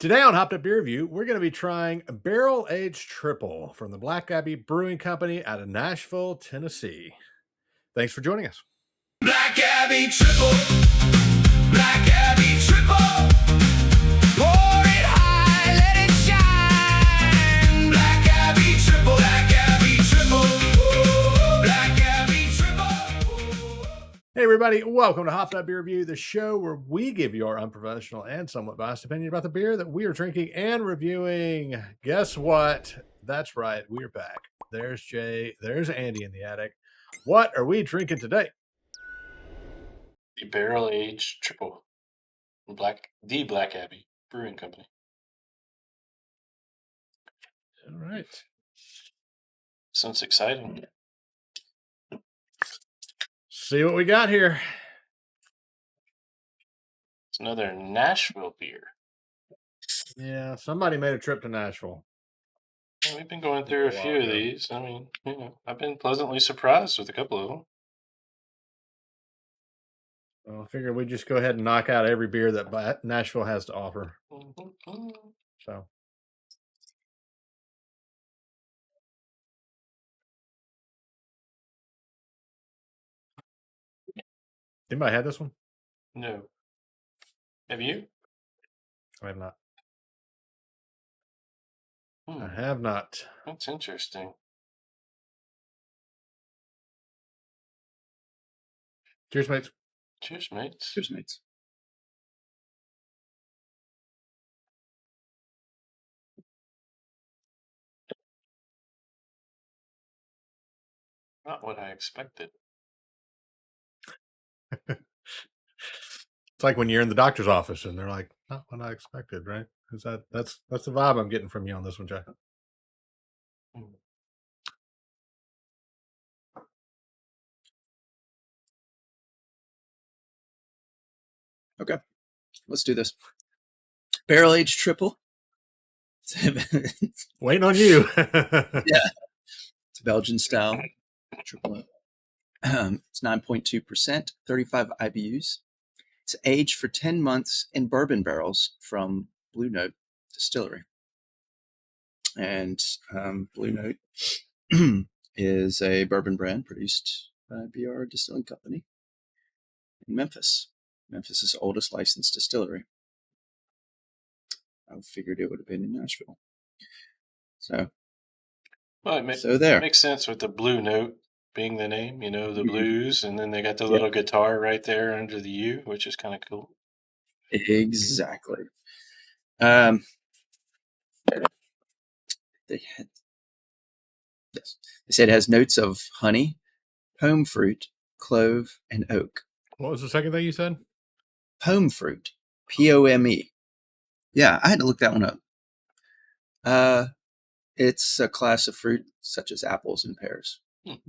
Today on Hopped Up Beer Review, we're going to be trying a barrel-aged triple from the Black Abbey Brewing Company out of Nashville, Tennessee. Thanks for joining us. Black Abbey Triple, Black Abbey Triple, pour it high, let it shine. Black Abbey Triple, Black Abbey Triple, Black Abbey Triple. Hey everybody, welcome to Hopped Up Beer Review, the show where we give you our unprofessional and somewhat biased opinion about the beer that we are drinking and reviewing. Guess what? That's right, we're back. There's Jay, there's Andy in the attic. What are we drinking today? The barrel-aged triple, the Black Abbey Brewing Company. All right. Sounds exciting. See what we got here. It's another Nashville beer. Yeah, somebody made a trip to Nashville. Yeah, we've been going through a few of these. I mean, I've been pleasantly surprised with a couple of them. Well, I figured we'd just go ahead and knock out every beer that Nashville has to offer. Mm-hmm. So. Anybody had this one? No. Have you? I have not. I have not. That's interesting. Cheers, mates. Cheers, mates. Cheers, mates. Not what I expected. It's like when you're in the doctor's office and they're like, not what I expected, right? That's the vibe I'm getting from you on this one, Jack. Okay, let's do this. Barrel-aged triple. Waiting on you. Yeah, it's a Belgian style triple. It's 9.2%, 35 IBUs. It's aged for 10 months in bourbon barrels from Blue Note Distillery. And Blue Note is a bourbon brand produced by BR Distilling Company in Memphis. Memphis' oldest licensed distillery. I figured it would have been in Nashville. So, Well, it makes sense with the Blue Note being the name, the blues, and then they got the little guitar right there under the U, which is kind of cool. Exactly. They said it has notes of honey, pome fruit, clove, and oak. What was the second thing you said? Pome fruit. P-O-M-E. Yeah, I had to look that one up. It's a class of fruit such as apples and pears.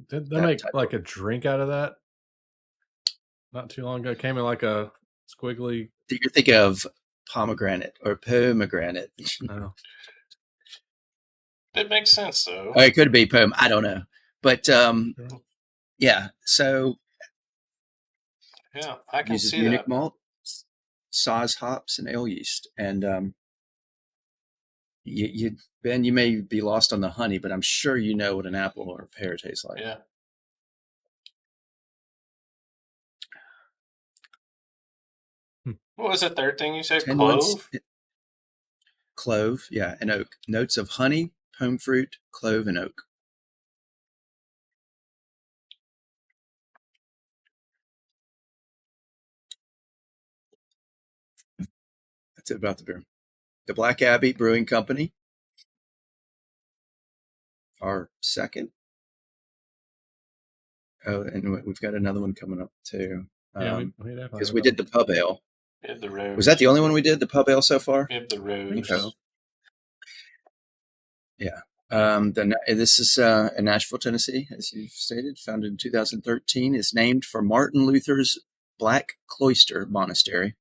Did they make like a drink out of that? Not too long ago. It came in like a squiggly. Did you think of pomegranate or pomegranate? No. It makes sense, though. Or it could be pome. I don't know. But, yeah, so. Yeah, I can uses see Munich that. malt, Saaz hops, and ale yeast. And Ben, you may be lost on the honey, but I'm sure you know what an apple or a pear tastes like. Yeah. What was the third thing you said? Clove? Clove, yeah, and oak. Notes of honey, pome fruit, clove, and oak. That's it about the beer. The Black Abbey Brewing Company. Our second. Oh, and we've got another one coming up too. Because we did the pub ale. We have the Rose. Was that the only one we did, the pub ale so far? We have the Rose. Okay. Yeah. This is in Nashville, Tennessee, as you've stated, founded in 2013, is named for Martin Luther's Black Cloister Monastery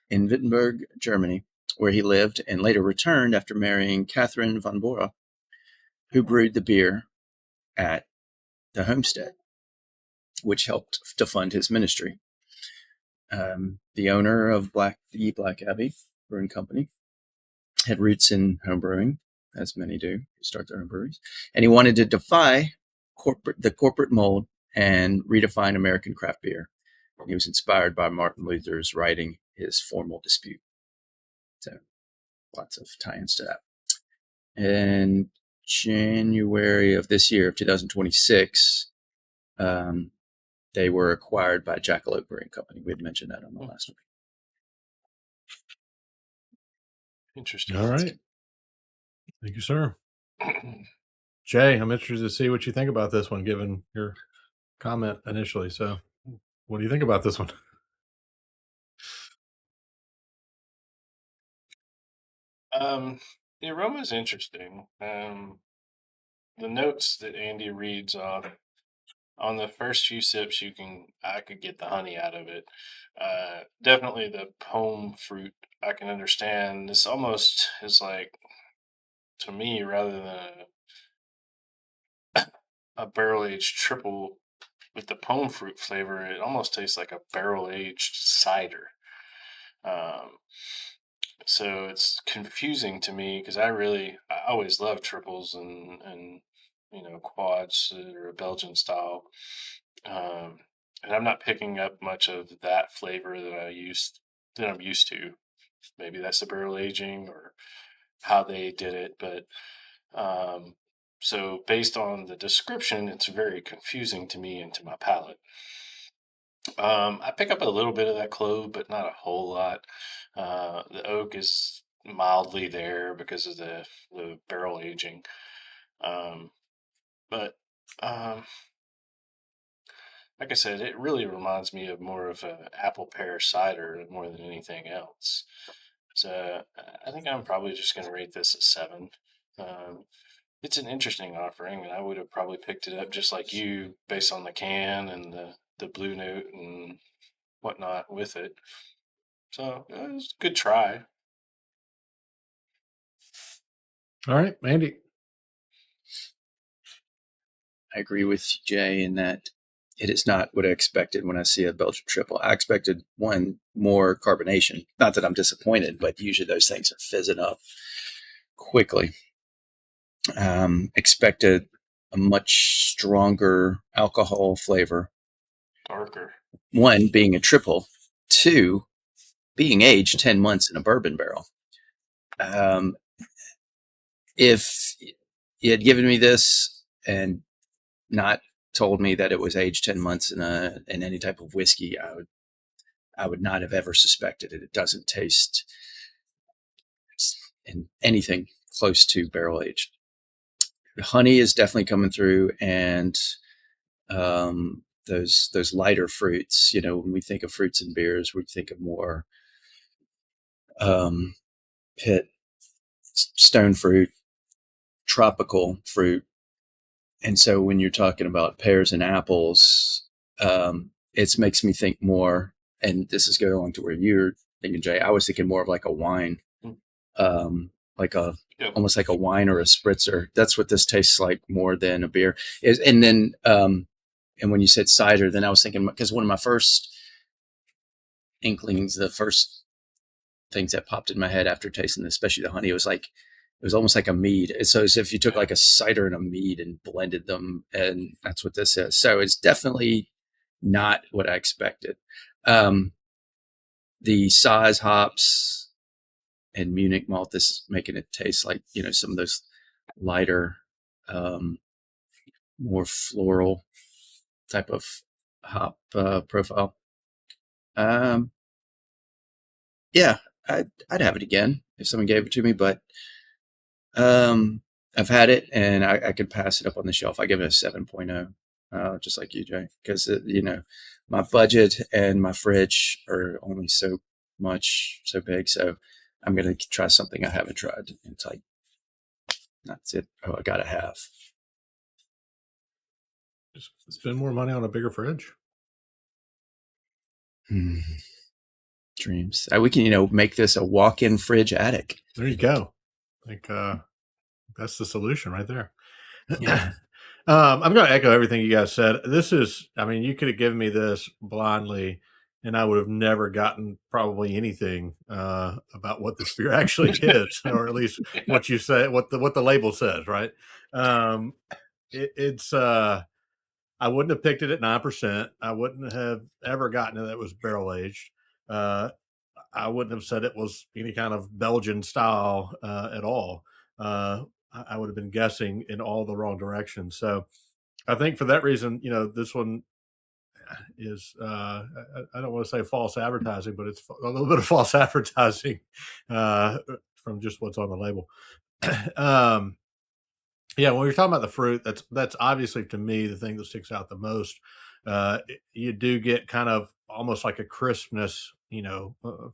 in Wittenberg, Germany, where he lived and later returned after marrying Catherine von Bora, who brewed the beer at the homestead, which helped to fund his ministry. The owner of the Black Abbey Brewing Company had roots in homebrewing, as many do who start their own breweries. And he wanted to defy the corporate mold and redefine American craft beer. And he was inspired by Martin Luther's writing his Formal Dispute. So lots of tie-ins to that. In January of this year, of 2026, they were acquired by Jackalope Brewing Company. We had mentioned that on the last one. Interesting. All right. Thank you, sir. Jay, I'm interested to see what you think about this one, given your comment initially. So, what do you think about this one? The aroma is interesting. The notes that Andy reads off on the first few sips, I could get the honey out of it. Definitely the pome fruit I can understand. This almost is like, to me, rather than a barrel aged triple with the pome fruit flavor, it almost tastes like a barrel aged cider. So it's confusing to me because I always love triples and quads that are a Belgian style. And I'm not picking up much of that flavor that I'm used to. Maybe that's the barrel aging or how they did it, but so based on the description, it's very confusing to me and to my palate. I pick up a little bit of that clove, but not a whole lot. The oak is mildly there because of the barrel aging. But like I said, it really reminds me of more of an apple pear cider more than anything else. So I think I'm probably just going to rate this a 7. It's an interesting offering, and I would have probably picked it up just like you based on the can and the blue note and whatnot with it. So it was a good try. All right, Andy. I agree with Jay in that it is not what I expected when I see a Belgian triple. I expected more carbonation. Not that I'm disappointed, but usually those things are fizzing up quickly. Expected a much stronger alcohol flavor. Darker. 1, being a triple. 2, being aged 10 months in a bourbon barrel. If you had given me this and not told me that it was aged 10 months in any type of whiskey, I would not have ever suspected it. It doesn't taste in anything close to barrel aged. The honey is definitely coming through, and those lighter fruits. When we think of fruits and beers, we think of more pit, stone fruit, tropical fruit. And so when you're talking about pears and apples, it makes me think more, and this is going to where you're thinking, Jay, I was thinking more of like a wine, almost like a wine or a spritzer. That's what this tastes like more than a beer. And then, and when you said cider, then I was thinking, because one of my first inklings, the first things that popped in my head after tasting this, especially the honey, it was almost like a mead. So as if you took like a cider and a mead and blended them, and that's what this is. So it's definitely not what I expected. The size hops and Munich malt, this is making it taste like, some of those lighter, more floral type of hop profile. Yeah, I'd have it again if someone gave it to me, but I've had it and I could pass it up on the shelf. I give it a 7.0, just like you, Jay, because my budget and my fridge are only so big. So I'm going to try something I haven't tried. It's like, that's it. Oh, I got to have. Just spend more money on a bigger fridge. Dreams. We can, make this a walk-in fridge attic. There you go. I think that's the solution right there. Yeah. I'm going to echo everything you guys said. This is, you could have given me this blindly and I would have never gotten probably anything about what this beer actually is, or at least what you say, what the label says, right? It's I wouldn't have picked it at 9%. I wouldn't have ever gotten it that was barrel aged. I wouldn't have said it was any kind of Belgian style at all. I would have been guessing in all the wrong directions. So I think for that reason, this one is I don't want to say false advertising, but it's a little bit of false advertising from just what's on the label. Yeah, when you're talking about the fruit, that's obviously to me the thing that sticks out the most. You do get kind of almost like a crispness,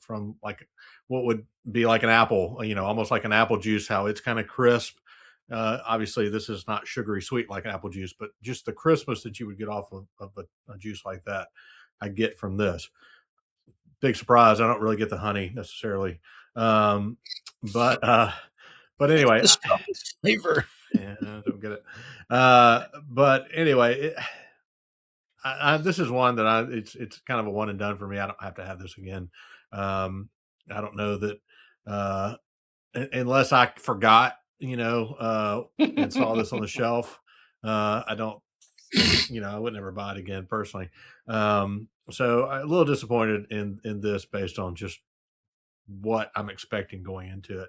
from like what would be like an apple, almost like an apple juice, how it's kind of crisp. Obviously, this is not sugary sweet like apple juice, but just the crispness that you would get off of a juice like that, I get from this. Big surprise, I don't really get the honey necessarily, but anyway, The strongest flavor. yeah, I don't get it. But anyway, this is one that it's kind of a one and done for me. I don't have to have this again. I don't know that unless I forgot, and saw this on the shelf, I don't, I would never buy it again personally. So I'm a little disappointed in this based on just what I'm expecting going into it.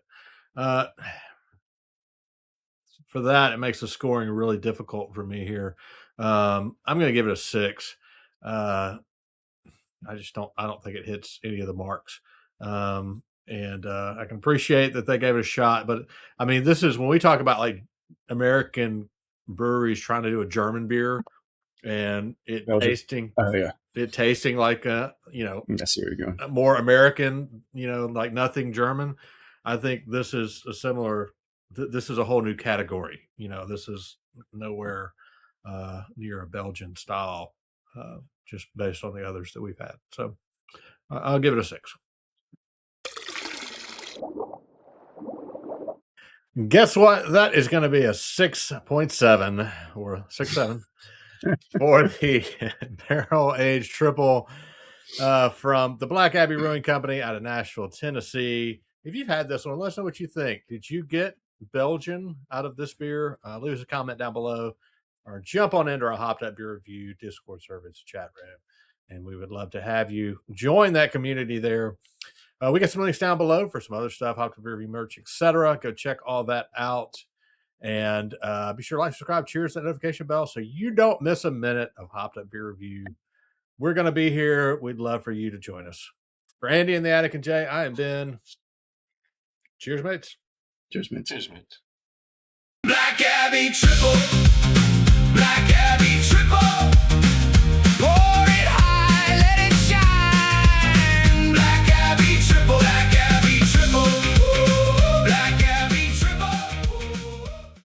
For that, it makes the scoring really difficult for me here. I'm going to give it a 6. I don't think it hits any of the marks. And I can appreciate that they gave it a shot, but I mean, this is when we talk about like American breweries trying to do a German beer and it tasting like I see where you're going. more American, like nothing German. I think this is a similar. This is a whole new category. This is nowhere near a Belgian style, just based on the others that we've had. So I'll give it a 6. Guess what? That is going to be a 6.7 or 6.7 for the barrel aged triple from the Black Abbey Brewing Company out of Nashville, Tennessee. If you've had this one, let us know what you think. Did you get Belgian out of this beer? Leave us a comment down below or jump on into our Hopped Up Beer Review Discord server, chat room. And we would love to have you join that community there. We got some links down below for some other stuff, Hopped Up Beer Review merch, etc. Go check all that out. And be sure to like, subscribe, cheers, that notification bell so you don't miss a minute of Hopped Up Beer Review. We're going to be here. We'd love for you to join us. For Andy and the Attic and Jay, I am Ben. Cheers, mates. Cheers, man. Cheers, mate. Black Abbey Triple.